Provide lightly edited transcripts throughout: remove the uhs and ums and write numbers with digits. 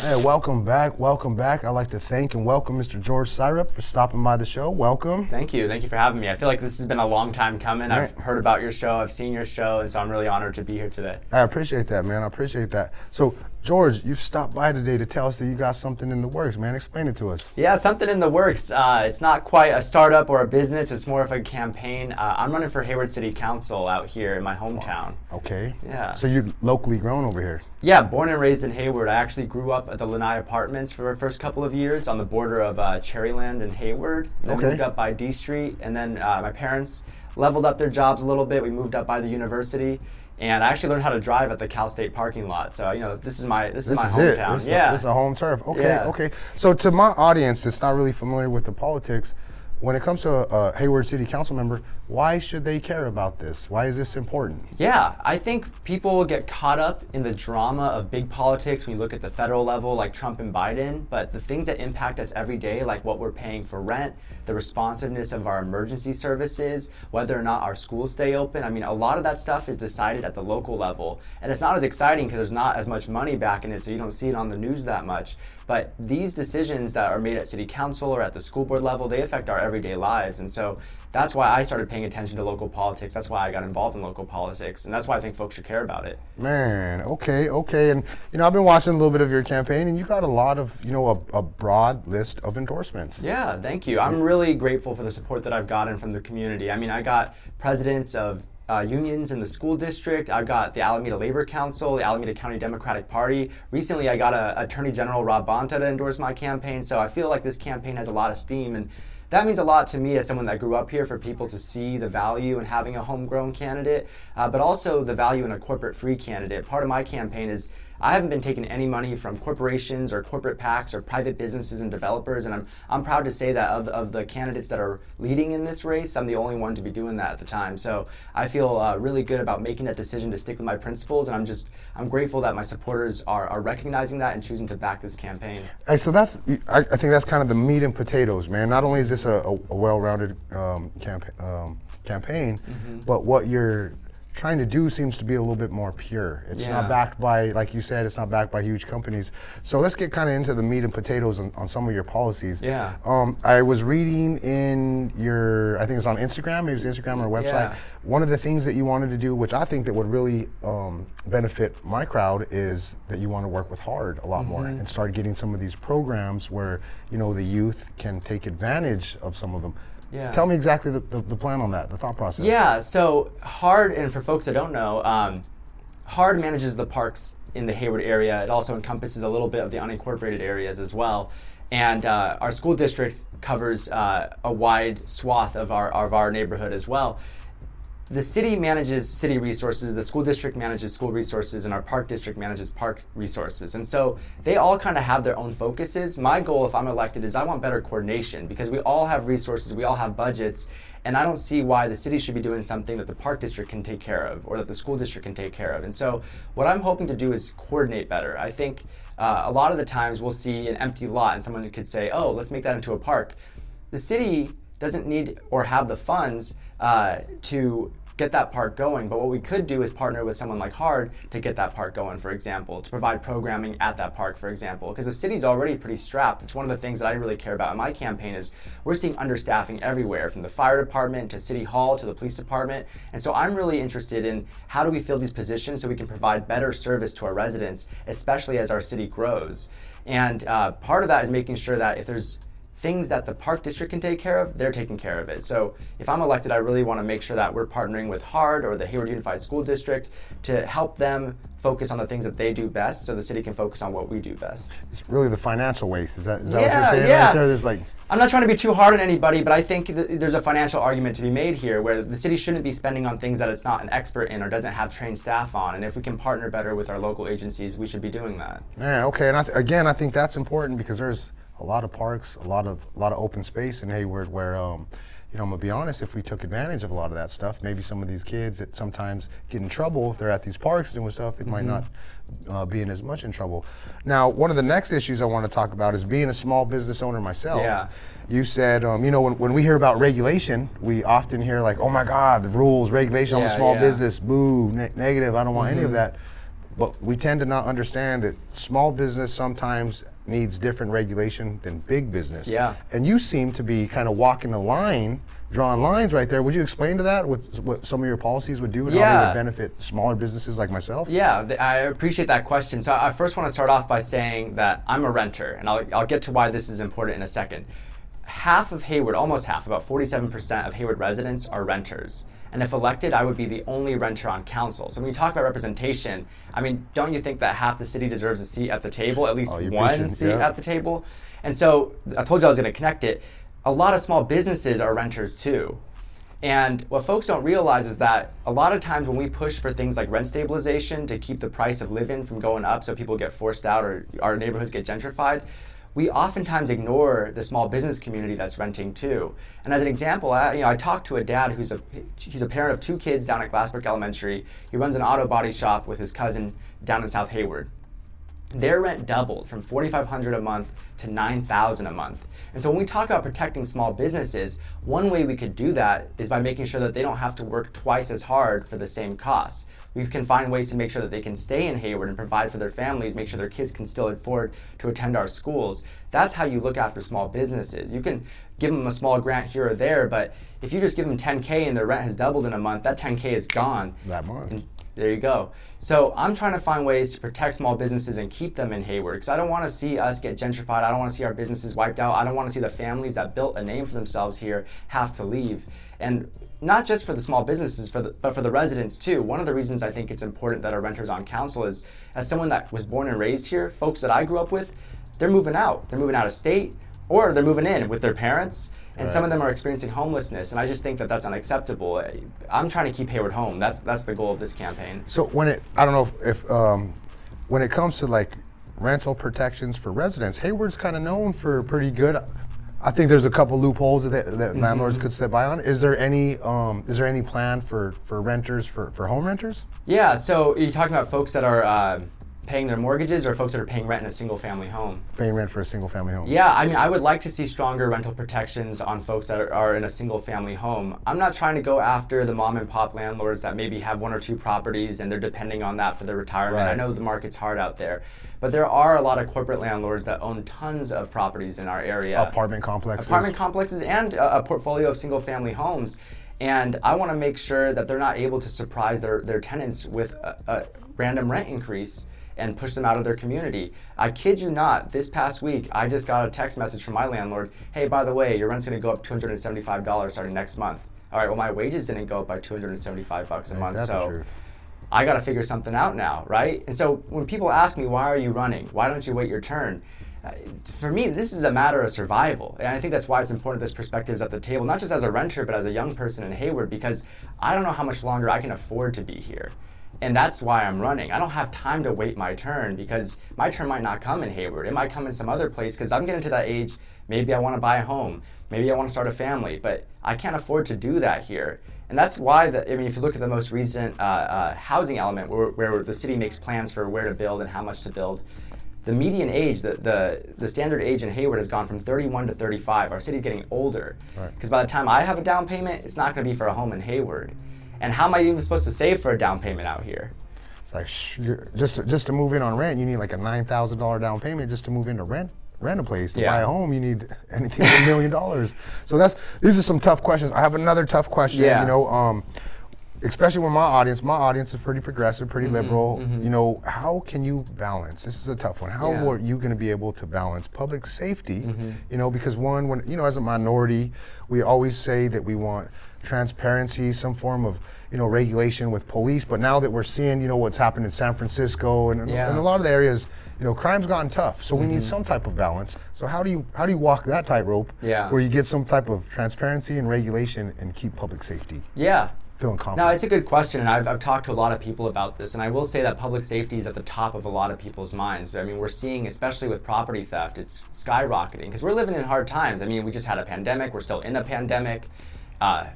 Hey, welcome back. Welcome back. I'd like to thank and welcome Mr. George Syrop for stopping by the show. Welcome. Thank you. Thank you for having me. I feel like this has been a long time coming. Right. I've heard about your show. I've seen your show, and so I'm really honored to be here today. I appreciate that, man. I appreciate that. So, George, you've stopped by today to tell us that you got something in the works, man. Explain it to us. Yeah, something in the works. It's not quite a startup or a business. It's more of a campaign. I'm running for Hayward City Council out here in my hometown. Okay. Yeah. So you're locally grown over here. Yeah, born and raised in Hayward. I actually grew up at the Lanai Apartments for the first couple of years on the border of Cherryland and Hayward. Then Okay. moved up by D Street, and then my parents leveled up their jobs a little bit. We moved up by the university, and I actually learned how to drive at the Cal State parking lot. So this is my hometown. This is a home turf. Okay, Yeah. okay. So to my audience that's not really familiar with the politics, when it comes to a Hayward City Council member, why should they care about this? Why is this important? Yeah, I think people get caught up in the drama of big politics when you look at the federal level, like Trump and Biden, but the things that impact us every day, like what we're paying for rent, the responsiveness of our emergency services, whether or not our schools stay open, I mean, a lot of that stuff is decided at the local level. And it's not as exciting because there's not as much money back in it, so you don't see it on the news that much. But these decisions that are made at city council or at the school board level, they affect our everyday lives. And so that's why I started paying attention to local politics. That's why I got involved in local politics. And that's why I think folks should care about it. Man, okay. And, I've been watching a little bit of your campaign, and you got a lot of, a broad list of endorsements. Yeah, thank you. I'm really grateful for the support that I've gotten from the community. I mean, I got presidents of unions in the school district. I've got the Alameda Labor Council, the Alameda County Democratic Party. Recently, I got Attorney General Rob Bonta to endorse my campaign. So I feel like this campaign has a lot of steam, and that means a lot to me as someone that grew up here, for people to see the value in having a homegrown candidate, but also the value in a corporate-free candidate. Part of my campaign is I haven't been taking any money from corporations or corporate PACs or private businesses and developers, and I'm proud to say that of the candidates that are leading in this race, I'm the only one to be doing that at the time. So I feel really good about making that decision to stick with my principles, and I'm grateful that my supporters are recognizing that and choosing to back this campaign. Hey, so I think that's kind of the meat and potatoes, man. Not only is this a well-rounded campaign, but what you're trying to do seems to be a little bit more pure. It's not backed by, like you said, it's not backed by huge companies. So let's get kind of into the meat and potatoes on some of your policies. Yeah. I was reading in I think it's on Instagram, maybe it's Instagram or website, Yeah. one of the things that you wanted to do, which I think that would really benefit my crowd, is that you want to work with HARD a lot more and start getting some of these programs where, the youth can take advantage of some of them. Yeah. Tell me exactly the plan on that, the thought process. Yeah, so HARD, and for folks that don't know, HARD manages the parks in the Hayward area. It also encompasses a little bit of the unincorporated areas as well. And our school district covers a wide swath of our neighborhood as well. The city manages city resources, the school district manages school resources, and our park district manages park resources. And so they all kind of have their own focuses. My goal, if I'm elected, is I want better coordination, because we all have resources, we all have budgets, and I don't see why the city should be doing something that the park district can take care of or that the school district can take care of. And so what I'm hoping to do is coordinate better. I think a lot of the times we'll see an empty lot and someone could say, oh, let's make that into a park. The city doesn't need or have the funds to get that park going, but what we could do is partner with someone like HARD to get that park going, for example, to provide programming at that park, for example, because the city's already pretty strapped. It's one of the things that I really care about in my campaign is we're seeing understaffing everywhere, from the fire department to city hall to the police department, and so I'm really interested in how do we fill these positions so we can provide better service to our residents, especially as our city grows. And part of that is making sure that if there's things that the park district can take care of, they're taking care of it. So if I'm elected, I really want to make sure that we're partnering with HARD or the Hayward Unified School District to help them focus on the things that they do best so the city can focus on what we do best. It's really the financial waste. Is that what you're saying right there? There's I'm not trying to be too hard on anybody, but I think there's a financial argument to be made here where the city shouldn't be spending on things that it's not an expert in or doesn't have trained staff on. And if we can partner better with our local agencies, we should be doing that. Man, okay. And I think that's important because there's a lot of parks, a lot of open space in Hayward where, I'm gonna be honest, if we took advantage of a lot of that stuff, maybe some of these kids that sometimes get in trouble if they're at these parks doing stuff, they might not be in as much in trouble. Now, one of the next issues I want to talk about is being a small business owner myself. Yeah. You said, when we hear about regulation, we often hear like, oh my God, the rules, regulation on a small business, boo, negative, I don't want any of that. but we tend to not understand that small business sometimes needs different regulation than big business. Yeah. And you seem to be kind of walking the line, drawing lines right there. Would you explain to that what some of your policies would do and how they would benefit smaller businesses like myself? Yeah, I appreciate that question. So I first want to start off by saying that I'm a renter, and I'll get to why this is important in a second. Half of Hayward, almost half, about 47% of Hayward residents are renters. And if elected, I would be the only renter on council. So when you talk about representation, I mean, don't you think that half the city deserves a seat at the table, at least one seat at the table? And so I told you I was going to connect it. A lot of small businesses are renters too. And what folks don't realize is that a lot of times when we push for things like rent stabilization to keep the price of living from going up so people get forced out or our neighborhoods get gentrified, we oftentimes ignore the small business community that's renting too. And as an example, I talked to a dad he's a parent of 2 kids down at Glassbrook Elementary. He runs an auto body shop with his cousin down in South Hayward. Their rent doubled from $4,500 a month to $9,000 a month. And so when we talk about protecting small businesses, one way we could do that is by making sure that they don't have to work twice as hard for the same cost. We can find ways to make sure that they can stay in Hayward and provide for their families, make sure their kids can still afford to attend our schools. That's how you look after small businesses. You can give them a small grant here or there, but if you just give them $10K and their rent has doubled in a month, that $10K is gone. That month. And there you go. So I'm trying to find ways to protect small businesses and keep them in Hayward, because I don't want to see us get gentrified. I don't want to see our businesses wiped out. I don't want to see the families that built a name for themselves here have to leave. And not just for the small businesses, but for the residents too. One of the reasons I think it's important that our renters on council is, as someone that was born and raised here, folks that I grew up with, they're moving out. They're moving out of state, or they're moving in with their parents, and some of them are experiencing homelessness, and I just think that that's unacceptable. I'm trying to keep Hayward home. That's the goal of this campaign. So I don't know if when it comes to like rental protections for residents, Hayward's kind of known for pretty good. I think there's a couple loopholes that landlords could step by on. Is there any plan for renters for home renters? Yeah. So are you talking about folks that are paying their mortgages, or folks that are paying rent in a single family home? Paying rent for a single family home. Yeah, I mean, I would like to see stronger rental protections on folks that are in a single family home. I'm not trying to go after the mom and pop landlords that maybe have 1 or 2 properties and they're depending on that for their retirement. Right. I know the market's hard out there, but there are a lot of corporate landlords that own tons of properties in our area. Apartment complexes and a portfolio of single family homes. And I want to make sure that they're not able to surprise their tenants with a random rent increase and push them out of their community. I kid you not, this past week, I just got a text message from my landlord, hey, by the way, your rent's gonna go up $275 starting next month. All right, well, my wages didn't go up by $275 a month, so I gotta figure something out now, right? And so when people ask me, why are you running? Why don't you wait your turn? For me, this is a matter of survival. And I think that's why it's important this perspective is at the table, not just as a renter, but as a young person in Hayward, because I don't know how much longer I can afford to be here. And that's why I'm running. I don't have time to wait my turn, because my turn might not come in Hayward. It might come in some other place, because I'm getting to that age, maybe I want to buy a home, maybe I want to start a family, but I can't afford to do that here. And that's why, if you look at the most recent housing element, where the city makes plans for where to build and how much to build, the median age, the standard age in Hayward has gone from 31 to 35. Our city's getting older. Because by the time I have a down payment, it's not going to be for a home in Hayward. And how am I even supposed to save for a down payment out here? It's like just to move in on rent, you need like a $9,000 down payment just to move in to rent a place. To buy a home, you need anything $1 million. So these are some tough questions. I have another tough question. Yeah. You know, especially with my audience is pretty progressive, pretty liberal. You know, how can you balance? This is a tough one. How are you going to be able to balance public safety? You know, because when you know, as a minority, we always say that we want transparency, some form of regulation with police. But now that we're seeing what's happened in San Francisco and a lot of the areas, crime's gotten tough. So we need some type of balance. So how do you walk that tightrope where you get some type of transparency and regulation and keep public safety? Feeling confident. No, it's a good question, and I've talked to a lot of people about this, and I will say that public safety is at the top of a lot of people's minds. I mean, we're seeing, especially with property theft, it's skyrocketing, because we're living in hard times. I mean, we just had a pandemic, we're still in a pandemic,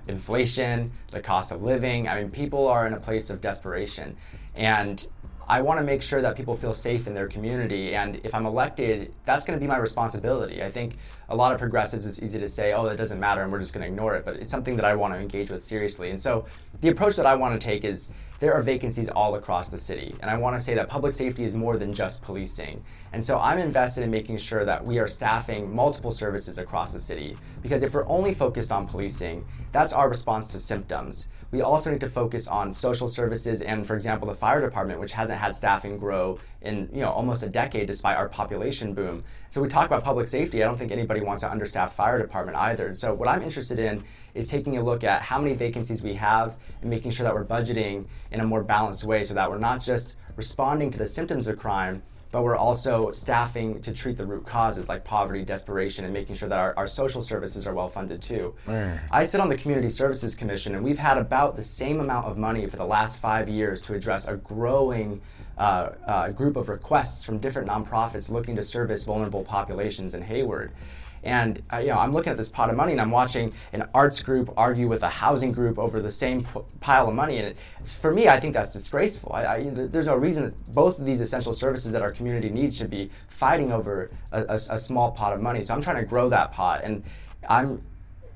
inflation, the cost of living. I mean, people are in a place of desperation, and I want to make sure that people feel safe in their community, and if I'm elected, that's going to be my responsibility. I think a lot of progressives, it's easy to say, oh, that doesn't matter and we're just going to ignore it, but it's something that I want to engage with seriously. And so the approach that I want to take is there are vacancies all across the city. And I want to say that public safety is more than just policing. And so I'm invested in making sure that we are staffing multiple services across the city. Because if we're only focused on policing, that's our response to symptoms. We also need to focus on social services and, for example, the fire department, which hasn't had staffing grow in almost a decade despite our population boom. So we talk about public safety. I don't think anybody wants an understaffed fire department either. So what I'm interested in is taking a look at how many vacancies we have and making sure that we're budgeting in a more balanced way so that we're not just responding to the symptoms of crime, but we're also staffing to treat the root causes like poverty, desperation, and making sure that our social services are well funded too. Man. I sit on the Community Services Commission, and we've had about the same amount of money for the last 5 years to address a growing group of requests from different nonprofits looking to service vulnerable populations in Hayward. And I'm looking at this pot of money, and I'm watching an arts group argue with a housing group over the same pile of money. And for me, I think that's disgraceful. There's no reason that both of these essential services that our community needs should be fighting over a small pot of money. So I'm trying to grow that pot, and I'm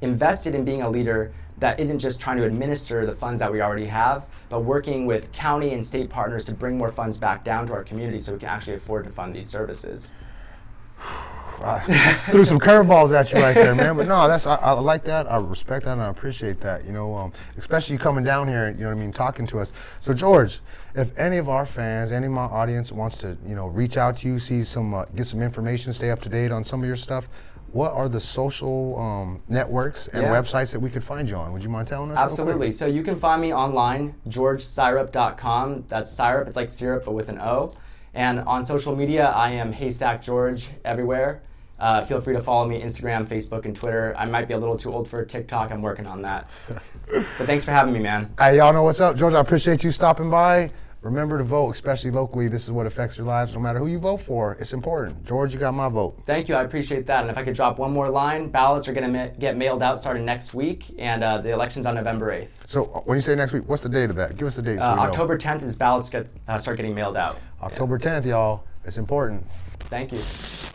invested in being a leader that isn't just trying to administer the funds that we already have, but working with county and state partners to bring more funds back down to our community so we can actually afford to fund these services. I threw some curveballs at you right there, man. But no, I like that. I respect that and I appreciate that. Especially you coming down here, talking to us. So George, if any of our fans, any of my audience wants to, reach out to you, see some, get some information, stay up to date on some of your stuff, what are the social networks and websites that we could find you on? Would you mind telling us? Absolutely. So you can find me online, georgesyrop.com. That's syrup, it's like syrup, but with an O. And on social media, I am Haystack George everywhere. Feel free to follow me Instagram, Facebook, and Twitter. I might be a little too old for TikTok. I'm working on that. But thanks for having me, man. Hey, y'all know what's up. George, I appreciate you stopping by. Remember to vote, especially locally. This is what affects your lives. No matter who you vote for, it's important. George, you got my vote. Thank you. I appreciate that. And if I could drop one more line, ballots are going to get mailed out starting next week, and the election's on November 8th. So when you say next week, what's the date of that? Give us the date so we know. October 10th is ballots start getting mailed out. October 10th, y'all. It's important. Thank you.